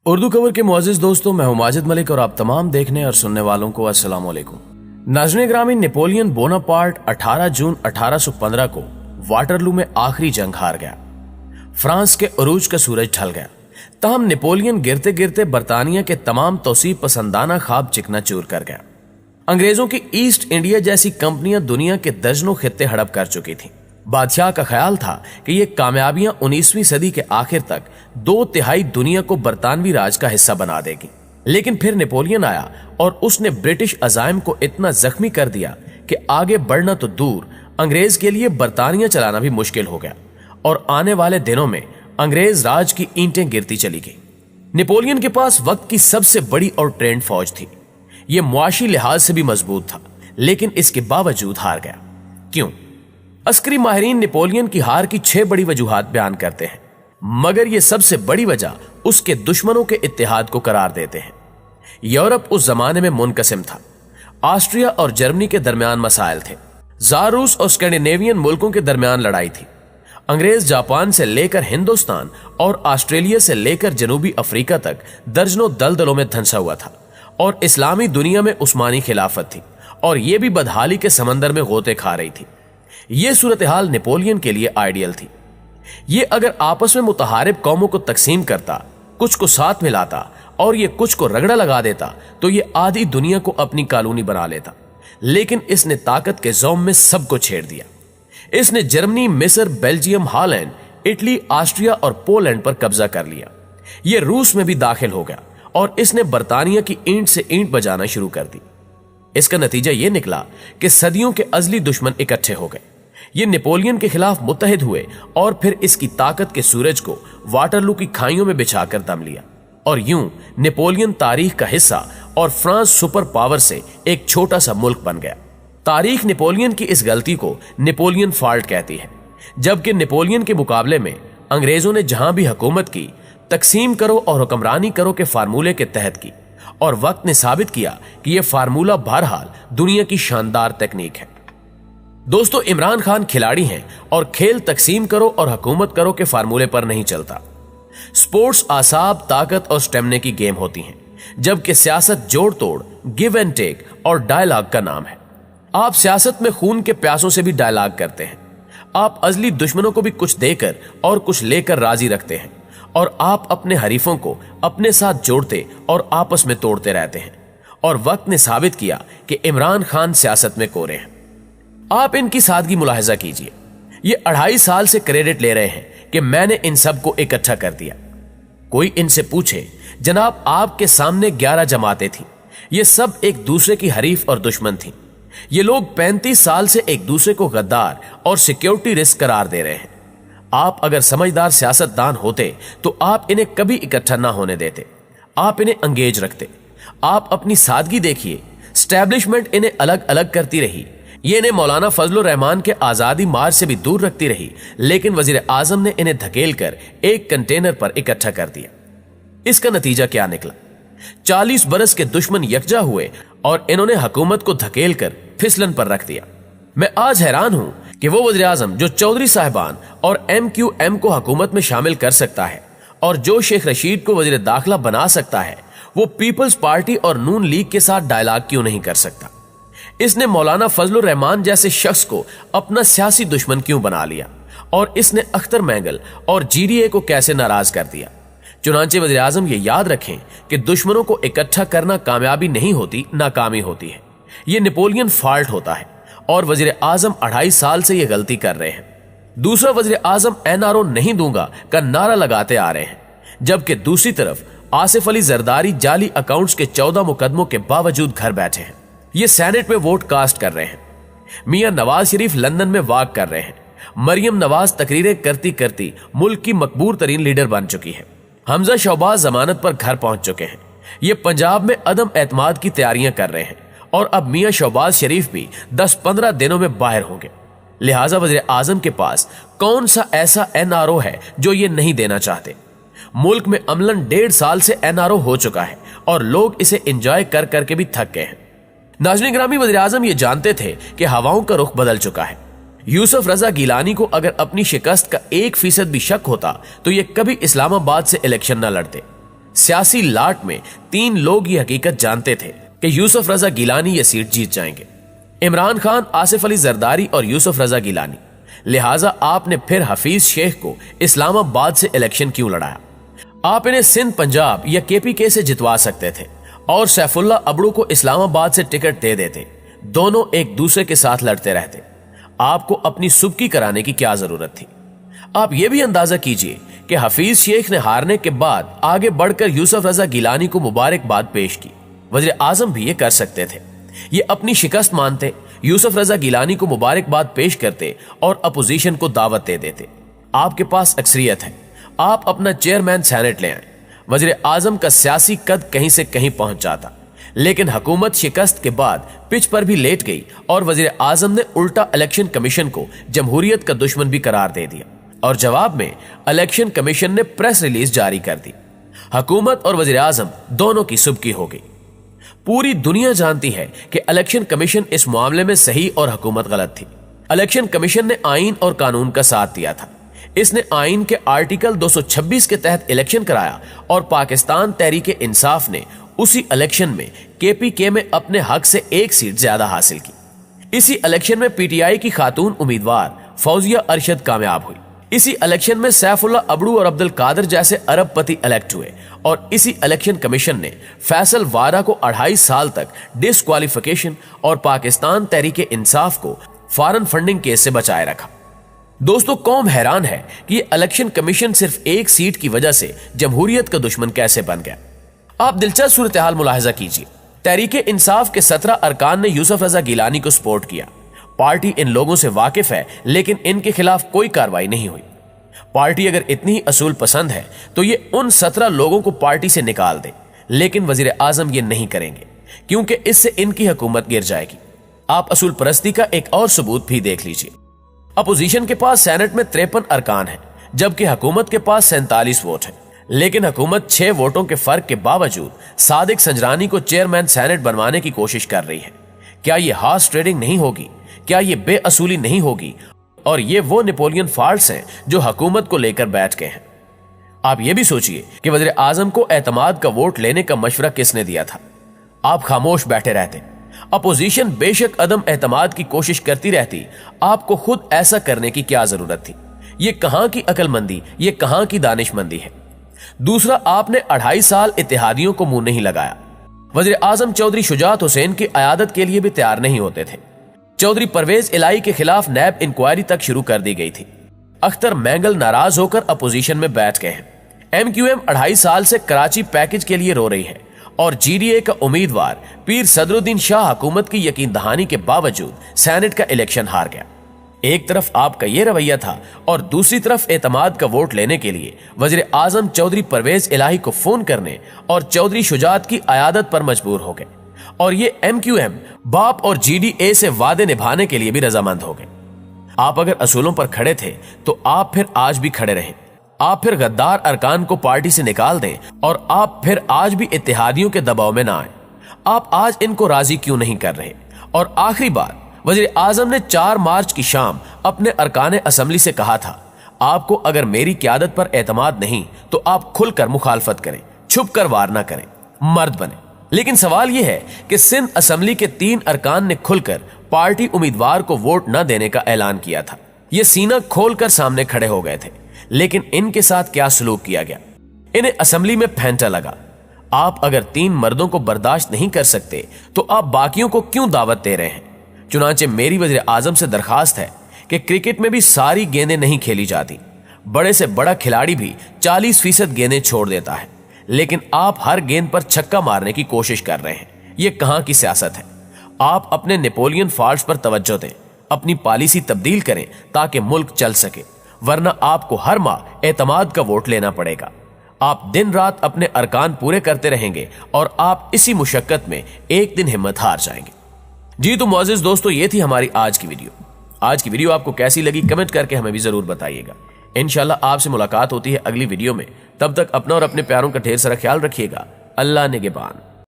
اردو خبر کے معزز دوستوں، میں ہوں ماجد ملک اور آپ تمام دیکھنے اور سننے والوں کو السلام علیکم۔ ناظرین گرامی، نیپولین بوناپارٹ 18 جون 1815 کو واٹرلو میں آخری جنگ ہار گیا۔ فرانس کے عروج کا سورج ڈھل گیا، تاہم نیپولین گرتے گرتے برطانیہ کے تمام توسیع پسندانہ خواب چکنا چور کر گیا۔ انگریزوں کی ایسٹ انڈیا جیسی کمپنیاں دنیا کے درجنوں خطے ہڑپ کر چکی تھیں۔ بادشاہ کا خیال تھا کہ یہ کامیابیاں 19ویں صدی کے آخر تک 2/3 دنیا کو برطانوی راج کا حصہ بنا دے گی، لیکن پھر نیپولین آیا اور اس نے برٹش عزائم کو اتنا زخمی کر دیا کہ آگے بڑھنا تو دور، انگریز کے لیے برطانیہ چلانا بھی مشکل ہو گیا، اور آنے والے دنوں میں انگریز راج کی اینٹیں گرتی چلی گئی۔ نیپولین کے پاس وقت کی سب سے بڑی اور ٹرینڈ فوج تھی۔ یہ معاشی لحاظ سے بھی مضبوط تھا، لیکن اس کے باوجود ہار گیا۔ کیوں؟ عسکری ماہرین نیپولین کی ہار کی 6 بڑی وجوہات بیان کرتے ہیں، مگر یہ سب سے بڑی وجہ اس کے دشمنوں کے اتحاد کو قرار دیتے ہیں۔ یورپ اس زمانے میں منقسم تھا۔ آسٹریا اور جرمنی کے درمیان مسائل تھے، زار روس اور اسکینڈینیوین ملکوں کے درمیان لڑائی تھی، انگریز جاپان سے لے کر ہندوستان اور آسٹریلیا سے لے کر جنوبی افریقہ تک درجنوں دلدلوں میں دھنسا ہوا تھا، اور اسلامی دنیا میں عثمانی خلافت تھی، اور یہ بھی بدحالی کے سمندر میں غوطے کھا رہی تھی۔ یہ صورتحال نیپولین کے لیے آئیڈیل تھی۔ یہ اگر آپس میں متحارب قوموں کو تقسیم کرتا، کچھ کو ساتھ ملاتا اور یہ کچھ کو رگڑا لگا دیتا تو یہ آدھی دنیا کو اپنی کالونی بنا لیتا، لیکن اس نے طاقت کے زوم میں سب کو چھیڑ دیا۔ اس نے جرمنی، مصر، بیلجیم، ہالینڈ، اٹلی، آسٹریا اور پولینڈ پر قبضہ کر لیا۔ یہ روس میں بھی داخل ہو گیا اور اس نے برطانیہ کی اینٹ سے اینٹ بجانا شروع کر دی۔ اس کا نتیجہ یہ نکلا کہ صدیوں کے ازلی دشمن اکٹھے ہو گئے۔ یہ نیپولین کے خلاف متحد ہوئے اور پھر اس کی طاقت کے سورج کو واٹرلو کی کھائیوں میں بچھا کر دم لیا، اور یوں نیپولین تاریخ کا حصہ اور فرانس سپر پاور سے ایک چھوٹا سا ملک بن گیا۔ تاریخ نیپولین کی اس غلطی کو نیپولین فالٹ کہتی ہے، جبکہ نیپولین کے مقابلے میں انگریزوں نے جہاں بھی حکومت کی، تقسیم کرو اور حکمرانی کرو کے فارمولے کے تحت کی، اور وقت نے ثابت کیا کہ یہ فارمولہ بہرحال دنیا کی شاندار تکنیک ہے۔ دوستو، عمران خان کھلاڑی ہیں اور کھیل تقسیم کرو اور حکومت کرو کے فارمولے پر نہیں چلتا۔ سپورٹس اعصاب، طاقت اور سٹیمنے کی گیم ہوتی ہیں، جبکہ سیاست جوڑ توڑ، گیو اینڈ ٹیک اور ڈائلاگ کا نام ہے۔ آپ سیاست میں خون کے پیاسوں سے بھی ڈائلاگ کرتے ہیں، آپ ازلی دشمنوں کو بھی کچھ دے کر اور کچھ لے کر راضی رکھتے ہیں، اور آپ اپنے حریفوں کو اپنے ساتھ جوڑتے اور آپس میں توڑتے رہتے ہیں، اور وقت نے ثابت کیا کہ عمران خان سیاست میں کورے ہیں۔ آپ ان کی سادگی ملاحظہ کیجئے، یہ 2.5 سال سے کریڈٹ لے رہے ہیں کہ میں نے ان سب کو اکٹھا کر دیا۔ کوئی ان سے پوچھے، جناب آپ کے سامنے 11 جماعتیں تھیں، یہ سب ایک دوسرے کی حریف اور دشمن تھیں، یہ لوگ 35 سال سے ایک دوسرے کو غدار اور سیکیورٹی رسک قرار دے رہے ہیں۔ آپ اگر سمجھدار سیاست دان ہوتے تو آپ انہیں کبھی اکٹھا نہ ہونے دیتے، آپ انہیں انگیج رکھتے۔ آپ اپنی سادگی دیکھیے، اسٹیبلشمنٹ انہیں الگ الگ کرتی رہی، یہ انہیں مولانا فضل الرحمان کے آزادی مارچ سے بھی دور رکھتی رہی، لیکن وزیر اعظم نے انہیں دھکیل کر ایک کنٹینر پر اکٹھا کر دیا۔ اس کا نتیجہ کیا نکلا؟ 40 برس کے دشمن یکجا ہوئے اور انہوں نے حکومت کو دھکیل کر پھسلن پر رکھ دیا۔ میں آج حیران ہوں کہ وہ وزیر اعظم جو چودھری صاحبان اور MQM کو حکومت میں شامل کر سکتا ہے اور جو شیخ رشید کو وزیر داخلہ بنا سکتا ہے، وہ پیپلز پارٹی اور نون لیگ کے ساتھ ڈائلاگ کیوں نہیں کر سکتا؟ اس نے مولانا فضل الرحمان جیسے شخص کو اپنا سیاسی دشمن کیوں بنا لیا، اور اس نے اختر مینگل اور GDA کو کیسے ناراض کر دیا؟ چنانچہ وزیر اعظم یہ یاد رکھیں کہ دشمنوں کو اکٹھا کرنا کامیابی نہیں ہوتی، ناکامی ہوتی ہے۔ یہ نیپولین فالٹ ہوتا ہے، اور وزیر اعظم 2.5 سال سے یہ غلطی کر رہے ہیں۔ دوسرا، وزیر اعظم NRO نہیں دوں گا کا نعرہ لگاتے آ رہے ہیں، جبکہ دوسری طرف آصف علی زرداری جعلی اکاؤنٹس کے 14 مقدموں کے باوجود گھر بیٹھے ہیں۔ یہ سینٹ میں ووٹ کاسٹ کر رہے ہیں۔ میاں نواز شریف لندن میں واک کر رہے ہیں۔ مریم نواز تقریریں کرتی کرتی ملک کی مقبول ترین لیڈر بن چکی ہے۔ حمزہ شہباز ضمانت پر گھر پہنچ چکے ہیں۔ یہ پنجاب میں عدم اعتماد کی تیاریاں کر رہے ہیں، اور اب میاں شہباز شریف بھی 10-15 دنوں میں باہر ہوں گے۔ لہٰذا وزیر اعظم کے پاس کون سا ایسا NRO ہے جو یہ نہیں دینا چاہتے؟ ملک میں عملاً 1.5 سال سے NRO ہو چکا ہے، اور لوگ اسے انجوائے کر کر کے بھی تھک گئے ہیں۔ ناظرین گرامی، وزیر اعظم یہ جانتے تھے کہ ہواؤں کا رخ بدل چکا ہے۔ یوسف رضا گیلانی کو اگر اپنی شکست کا 1% بھی شک ہوتا تو یہ کبھی اسلام آباد سے الیکشن نہ لڑتے۔ सियासी लाट में 3 लोग ये हकीकत जानते थे कि यूसुफ रजा गिलानी ये सीट जीत जाएंगे, इमरान खान, आसिफ अली जरदारी और यूसुफ रजा गिलानी। लिहाजा आपने फिर हफीज शेख को इस्लामाबाद से इलेक्शन क्यों लड़ाया? आप इन्हें सिंध, पंजाब या केपीके से जितवा सकते थे और सैफुल्ला अबड़ू को इस्लामाबाद से टिकट दे देते। दोनों एक दूसरे के साथ लड़ते रहते। आपको अपनी सुबकी कराने की क्या जरूरत थी? आप ये भी अंदाजा कीजिए कि हफीज शेख ने हारने के बाद आगे बढ़कर यूसुफ रजा गिलानी को मुबारकबाद पेश की। वज़ीर आज़म भी ये कर सकते थे। ये अपनी शिकस्त मानते, यूसुफ रजा गिलानी को मुबारकबाद पेश करते और अपोजिशन को दावत दे देते। आपके पास अक्सरियत है, आप अपना चेयरमैन सेनेट ले आए। वज़ीर आज़म का सियासी कद कहीं से कहीं पहुंच जाता, लेकिन हुकूमत शिकस्त के बाद पिच पर भी लेट गई और वज़ीर आज़म ने उल्टा इलेक्शन कमीशन को जमहूरियत का दुश्मन भी करार दे दिया और जवाब में इलेक्शन कमीशन ने प्रेस रिलीज जारी कर दी। हुकूमत और वज़ीर आज़म दोनों की सुबकी हो गई। पूरी दुनिया जानती है कि इलेक्शन कमीशन इस मामले में सही और हुकूमत गलत थी। इलेक्शन कमीशन ने आईन और कानून का साथ दिया था। इसने आईन के आर्टिकल 226 के तहत इलेक्शन कराया और पाकिस्तान तहरीक इंसाफ ने उसी इलेक्शन में केपीके में अपने हक से 1 सीट ज्यादा हासिल की। इसी इलेक्शन में पीटीआई की खातून उम्मीदवार फौजिया अरशद कामयाब हुई। इसी इलेक्शन में सैफुल्ला अबड़ू और अब्दुल कादिर जैसे अरबपति इलेक्ट हुए और इसी इलेक्शन कमीशन ने फैसल वारा को 2.5 साल तक डिस्क्वालिफिकेशन और पाकिस्तान तहरीक इंसाफ को फॉरेन फंडिंग केस से बचाए रखा। दोस्तों, कौम हैरान है कि ये इलेक्शन कमीशन सिर्फ 1 सीट की वजह से जमहूरियत का दुश्मन कैसे बन गया। आप दिलचस्प सूरत हाल मुलाहिजा कीजिए। तहरीक इंसाफ के 17 अरकान ने यूसुफ रजा गिलानी को सपोर्ट किया। पार्टी इन लोगों से वाकिफ है, लेकिन इनके खिलाफ कोई कार्रवाई नहीं हुई। पार्टी अगर इतनी ही असूल पसंद है तो ये उन 17 लोगों को पार्टी से निकाल दे, लेकिन वजीर आजम ये नहीं करेंगे क्योंकि इससे इनकी हुकूमत गिर जाएगी। आप असूल परस्ती का एक और सबूत भी देख लीजिए। अपोजिशन के पास सेनेट में 53 अरकान है, जबकि हुकूमत के पास 47 वोट है, लेकिन हुकूमत 6 वोटों के फर्क के बावजूद सादिक संजरानी को चेयरमैन सेनेट बनवाने की कोशिश कर रही है। क्या ये हॉर्स ट्रेडिंग नहीं होगी? क्या ये बेअसूली नहीं होगी? और ये वो नेपोलियन फॉल्ट्स हैं जो हुकूमत को लेकर बैठ गए हैं। आप ये भी सोचिए कि वज़ीर आज़म को एतमाद का वोट लेने का मशवरा किसने दिया था? आप खामोश बैठे रहते। अपोजिशन बेशक अदम एतमाद की कोशिश करती रहती, आपको खुद ऐसा करने की क्या जरूरत थी? ये कहां की अकलमंदी, ये कहां की दानिशमंदी है? दूसरा, आपने 2.5 साल इत्तेहादियों को मुंह नहीं लगाया। वज़ीर आज़म चौधरी शुजात हुसैन की अयादत के लिए भी तैयार नहीं होते थे। चौधरी परवेज इलाही के खिलाफ नैब इंक्वायरी तक शुरू कर दी गई थी। अख्तर मैंगल नाराज होकर अपोजिशन में बैठ गए हैं। MQM 2.5 साल से कराची पैकेज के लिए रो रही है और GDA का उम्मीदवार पीर सदरुद्दीन शाह हुकूमत की यकीन दहानी के बावजूद सेनेट का इलेक्शन हार गया। एक तरफ आपका यह रवैया था और दूसरी तरफ एतमाद का वोट लेने के लिए वज़ीर आज़म चौधरी परवेज इलाही को फोन करने और चौधरी शुजात की अयादत पर मजबूर हो गए और ये MQM बाप और GDA से वादे निभाने के लिए भी रजामंद हो गए। आप अगर असूलों पर खड़े थे तो आप फिर आज भी खड़े रहें। आप फिर गद्दार अरकान को पार्टी से निकाल दें और आप फिर आज भी इत्तेहादियों के दबाव में ना आए। आप आज इनको राजी क्यों नहीं कर रहे? और आखिरी बात, वज़ीर आज़म ने 4 मार्च की शाम अपने अरकान असम्बली से कहा था, आपको अगर मेरी क़यादत पर एतमाद नहीं तो आप खुलकर मुखालफत करें, छुप कर वार ना करें, मर्द बने। लेकिन सवाल यह है कि सिंध असम्बली के 3 अरकान ने खुलकर पार्टी उम्मीदवार को वोट न देने का ऐलान किया था। ये सीना खोलकर सामने खड़े हो गए थे, लेकिन इनके साथ क्या सलूक किया गया? इन्हें असम्बली में फेंटा लगा। आप अगर 3 मर्दों को बर्दाश्त नहीं कर सकते तो आप बाकियों को क्यों दावत दे रहे हैं? चुनांचे मेरी वज़ीर आज़म से दरखास्त है कि क्रिकेट में भी सारी गेंदें नहीं खेली जाती। बड़े से बड़ा खिलाड़ी भी 40% गेंदें छोड़ देता है, लेकिन आप हर गेंद पर छक्का मारने की कोशिश कर रहे हैं। ये कहां की सियासत है? आप अपने नेपोलियन फॉल्ट्स पर तवज्जो दें, अपनी पॉलिसी तब्दील करें ताकि मुल्क चल सके, वरना आपको हर माह एतमाद का वोट लेना पड़ेगा। आप दिन रात अपने अरकान पूरे करते रहेंगे और आप इसी मुशक्कत में एक दिन हिम्मत हार जाएंगे। जी तो मुअज़्ज़िज़ दोस्तों, ये थी हमारी आज की वीडियो। आज की वीडियो आपको कैसी लगी कमेंट करके हमें भी जरूर बताइएगा। इंशाल्लाह आपसे मुलाकात होती है अगली वीडियो में। तब तक अपना और अपने प्यारों का ढेर सारा ख्याल रखिएगा। अल्लाह निगहबान।